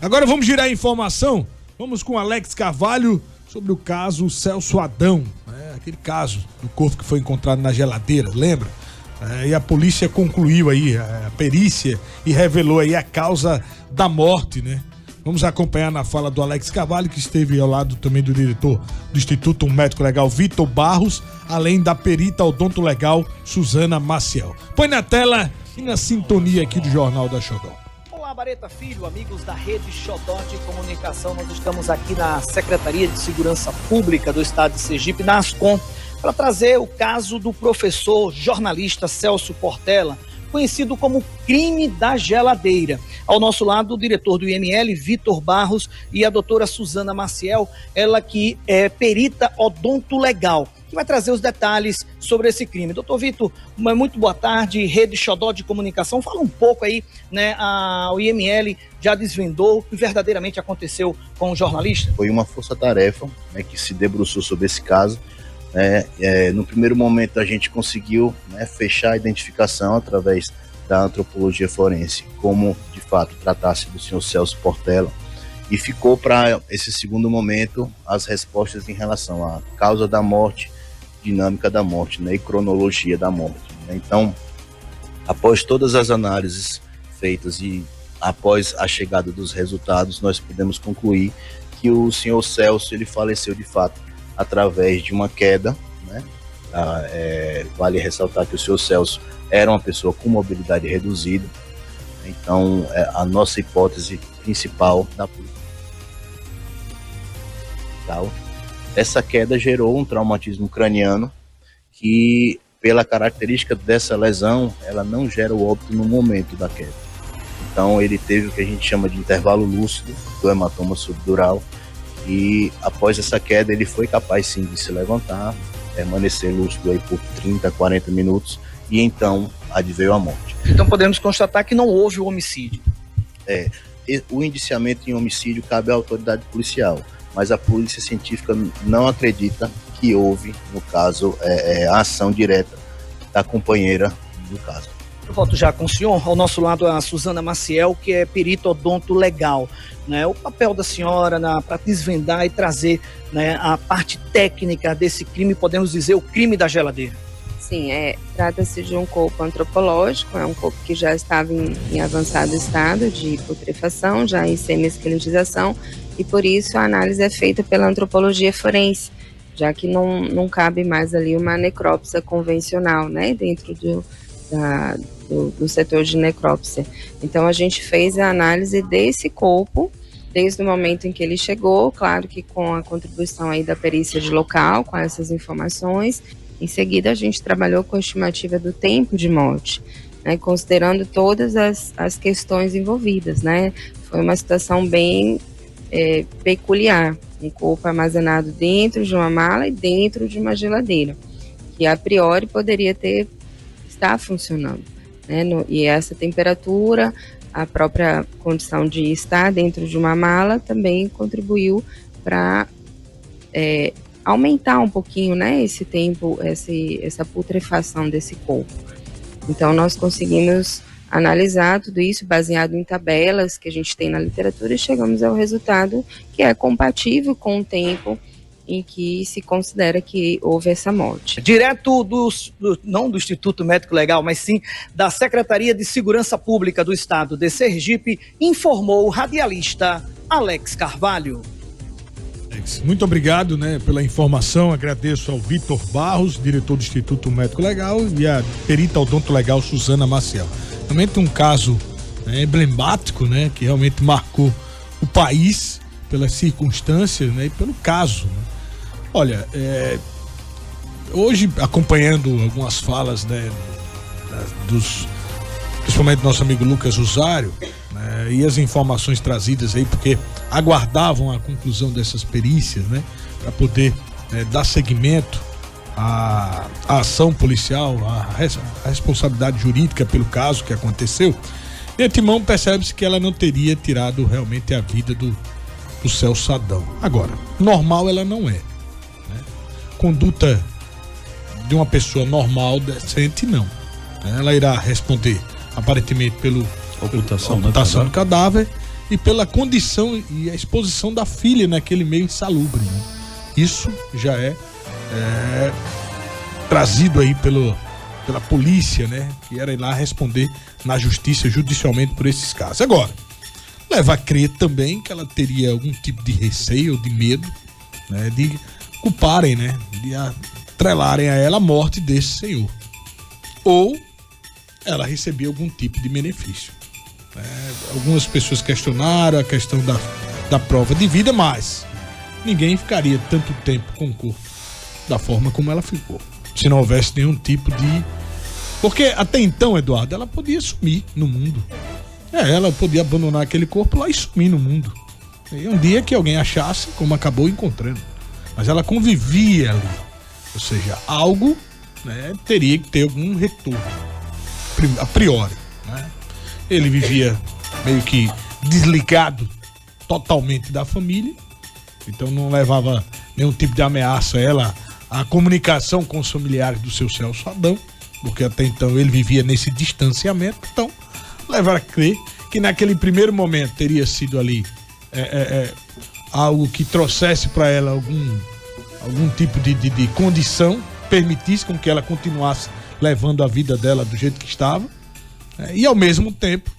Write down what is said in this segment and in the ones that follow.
Agora vamos girar a informação. Vamos com Alex Carvalho sobre o caso Celso Adão. Aquele caso do corpo que foi encontrado na geladeira, lembra? E a polícia concluiu aí a perícia e revelou aí a causa da morte, né? Vamos acompanhar na fala do Alex Carvalho, que esteve ao lado também do diretor do Instituto Médico Legal, Vitor Barros, além da perita odontolegal, Suzana Maciel. Põe na tela e na sintonia aqui do Jornal da Xodó. Olá, Bareta Filho, amigos da Rede Xodó de Comunicação. Nós estamos aqui na Secretaria de Segurança Pública do Estado de Sergipe, na Ascom, para trazer o caso do professor jornalista Celso Portela, conhecido como crime da geladeira. Ao nosso lado, o diretor do IML, Vitor Barros, e a doutora Suzana Maciel, ela que é perita odontolegal, que vai trazer os detalhes sobre esse crime. Doutor Vitor, muito boa tarde, Rede Xodó de Comunicação. Fala um pouco aí, né, o IML já desvendou o que verdadeiramente aconteceu com o jornalista? Foi uma força-tarefa, né, que se debruçou sobre esse caso. No primeiro momento a gente conseguiu, né, fechar a identificação através da antropologia forense, como de fato tratasse do senhor Celso Portela, e ficou para esse segundo momento as respostas em relação à causa da morte, dinâmica da morte, né, e cronologia da morte, né? Então, após todas as análises feitas e após a chegada dos resultados, nós pudemos concluir que o senhor Celso ele faleceu de fato através de uma queda, né? Vale ressaltar que o senhor Celso era uma pessoa com mobilidade reduzida, então a nossa hipótese principal da polícia. Essa queda gerou um traumatismo craniano que, pela característica dessa lesão, ela não gera o óbito no momento da queda. Então ele teve o que a gente chama de intervalo lúcido do hematoma subdural, e após essa queda ele foi capaz sim de se levantar, permanecer lúcido aí por 30, 40 minutos, e então adveio a morte. Então podemos constatar que não houve o homicídio. O indiciamento em homicídio cabe à autoridade policial, mas a polícia científica não acredita que houve, no caso, a ação direta da companheira do caso. Eu volto já com o senhor. Ao nosso lado a Suzana Maciel, que é perita odontolegal, né? O papel da senhora para desvendar e trazer, né, a parte técnica desse crime, podemos dizer, o crime da geladeira. Sim, trata-se de um corpo antropológico, é um corpo que já estava em avançado estado de putrefação, já em semi-esqueletização, e por isso a análise é feita pela antropologia forense, já que não cabe mais ali uma necrópsia convencional, né, dentro do setor de necrópsia. Então a gente fez a análise desse corpo, desde o momento em que ele chegou, claro que com a contribuição aí da perícia de local, com essas informações. Em seguida a gente trabalhou com a estimativa do tempo de morte, né, considerando todas as questões envolvidas, né. Foi uma situação bem peculiar, um corpo armazenado dentro de uma mala e dentro de uma geladeira, que a priori poderia estar funcionando, né, e essa temperatura, a própria condição de estar dentro de uma mala também contribuiu para aumentar um pouquinho, né, esse tempo, essa putrefação desse corpo. Então nós conseguimos analisar tudo isso baseado em tabelas que a gente tem na literatura e chegamos ao resultado que é compatível com o tempo em que se considera que houve essa morte. Direto não do Instituto Médico Legal, mas sim da Secretaria de Segurança Pública do Estado de Sergipe, informou o radialista Alex Carvalho. Muito obrigado, né, pela informação. Agradeço ao Vitor Barros, diretor do Instituto Médico Legal, e a perita odontolegal Suzana Maciel. Realmente um caso, né, emblemático, né, que realmente marcou o país pelas circunstâncias, né, e pelo caso, né. Olha, hoje acompanhando algumas falas, né, principalmente do nosso amigo Lucas Rosário, né, e as informações trazidas aí, porque aguardavam a conclusão dessas perícias, né, para poder dar seguimento à ação policial, à responsabilidade jurídica pelo caso que aconteceu. De antemão percebe-se que ela não teria tirado realmente a vida do Celso Adão. Agora, normal ela não é, né? Conduta de uma pessoa normal, decente, não. Ela irá responder aparentemente pelo ocultação do cadáver e pela condição e a exposição da filha naquele meio insalubre, né? Isso já é trazido aí pela polícia, né? Que era ir lá responder na justiça judicialmente por esses casos. Agora, leva a crer também que ela teria algum tipo de receio ou de medo, né? De culparem, né? De atrelarem a ela a morte desse senhor. Ou ela recebia algum tipo de benefício. Algumas pessoas questionaram a questão da prova de vida, mas ninguém ficaria tanto tempo com o corpo da forma como ela ficou, se não houvesse nenhum tipo de... Porque até então, Eduardo, ela podia sumir no mundo. Ela podia abandonar aquele corpo lá e sumir no mundo. E um dia que alguém achasse, como acabou encontrando. Mas ela convivia ali. Ou seja, algo, né, teria que ter algum retorno, a priori, né? Ele vivia meio que desligado totalmente da família, então não levava nenhum tipo de ameaça a ela, a comunicação com os familiares do seu Celso Adão, porque até então ele vivia nesse distanciamento. Então, levar a crer que naquele primeiro momento teria sido ali algo que trouxesse para ela algum tipo de condição, permitisse com que ela continuasse levando a vida dela do jeito que estava, e ao mesmo tempo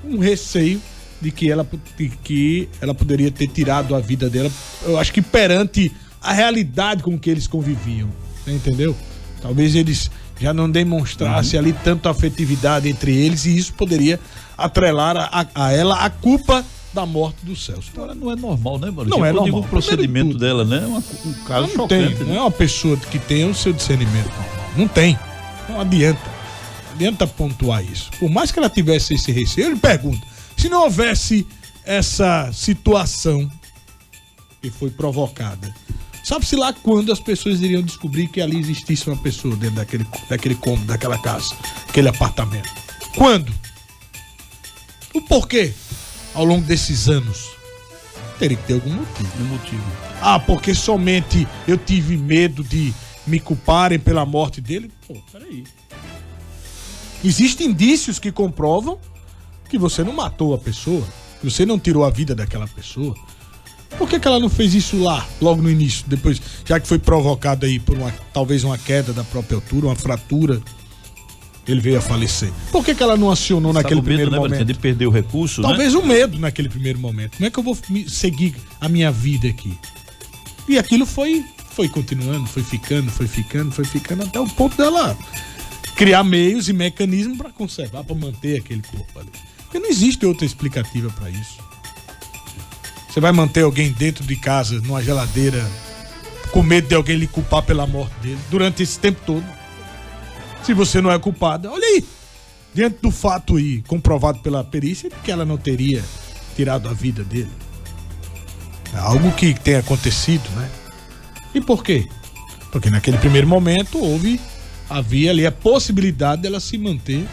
um receio de que ela poderia ter tirado a vida dela, eu acho que perante a realidade com que eles conviviam, você entendeu? Talvez eles já não demonstrassem ali tanta afetividade entre eles, e isso poderia atrelar a ela a culpa da morte do Celso. Agora não é normal, né, Maurício? Não é normal. O procedimento dela, né? Um caso não chocante. Tem, não é uma pessoa que tenha o seu discernimento normal. Não tem. Não adianta. Não adianta pontuar isso. Por mais que ela tivesse esse receio, eu lhe pergunto, se não houvesse essa situação que foi provocada, sabe-se lá quando as pessoas iriam descobrir que ali existisse uma pessoa dentro daquele cômodo, daquela casa, aquele apartamento? Quando? O porquê? Ao longo desses anos, teria que ter algum motivo. Porque somente eu tive medo de me culparem pela morte dele? Pô, peraí. Existem indícios que comprovam que você não matou a pessoa, que você não tirou a vida daquela pessoa. Por que ela não fez isso lá, logo no início, depois, já que foi provocado aí por talvez uma queda da própria altura, uma fratura, ele veio a falecer? Por que ela não acionou naquele primeiro momento? De perder o recurso, talvez o medo naquele primeiro momento. Como é que eu vou seguir a minha vida aqui? E aquilo foi continuando, foi ficando, até o ponto dela criar meios e mecanismos para conservar, para manter aquele corpo ali. Porque não existe outra explicativa para isso. Você vai manter alguém dentro de casa, numa geladeira, com medo de alguém lhe culpar pela morte dele, durante esse tempo todo? Se você não é culpada, olha aí, diante do fato aí, comprovado pela perícia, que ela não teria tirado a vida dele. É algo que tem acontecido, né? E por quê? Porque naquele primeiro momento havia ali a possibilidade dela se manter,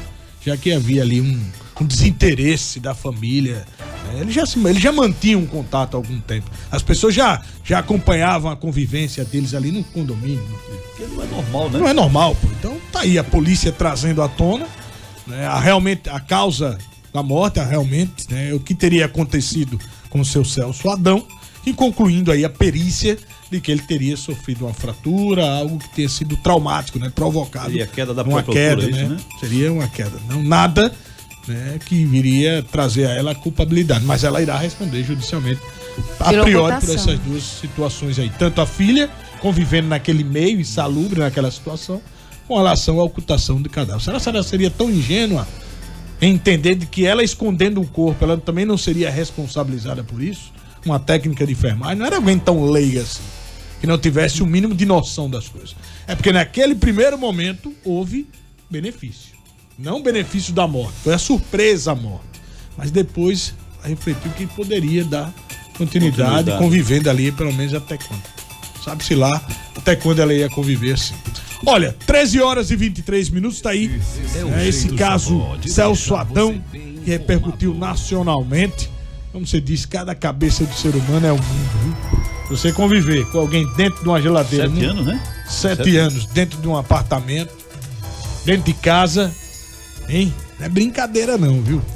já que havia ali um desinteresse da família. Ele já mantinha um contato há algum tempo. As pessoas já acompanhavam a convivência deles ali no condomínio. Porque não é normal, né? Não é normal, pô. Então tá aí a polícia trazendo à tona, né, a causa da morte, realmente, né, o que teria acontecido com o seu Celso Adão, e concluindo aí a perícia de que ele teria sofrido uma fratura, algo que tenha sido traumático, né, provocado. Seria a queda da uma própria queda, altura, né? isso, né? Seria uma queda. Não, nada, né, que viria trazer a ela a culpabilidade, mas ela irá responder judicialmente a priori por essas duas situações aí, tanto a filha convivendo naquele meio insalubre, naquela situação, com relação à ocultação de cadáver. Será que ela seria tão ingênua em entender de que ela escondendo o corpo, ela também não seria responsabilizada por isso? Uma técnica de enfermagem, não era alguém tão leiga assim, que não tivesse o mínimo de noção das coisas. É porque naquele primeiro momento houve benefício. Não o benefício da morte, foi a surpresa à morte. Mas depois refletiu que poderia dar continuidade, convivendo ali, pelo menos até quando. Sabe-se lá até quando ela ia conviver assim. Olha, 13 horas e 23 minutos, tá aí esse caso Celso Adão, que repercutiu nacionalmente. Como você disse, cada cabeça do ser humano é um mundo, viu? Você conviver com alguém dentro de uma geladeira. 7 anos, né? 7 anos, dentro de um apartamento, dentro de casa, hein? Não é brincadeira não, viu?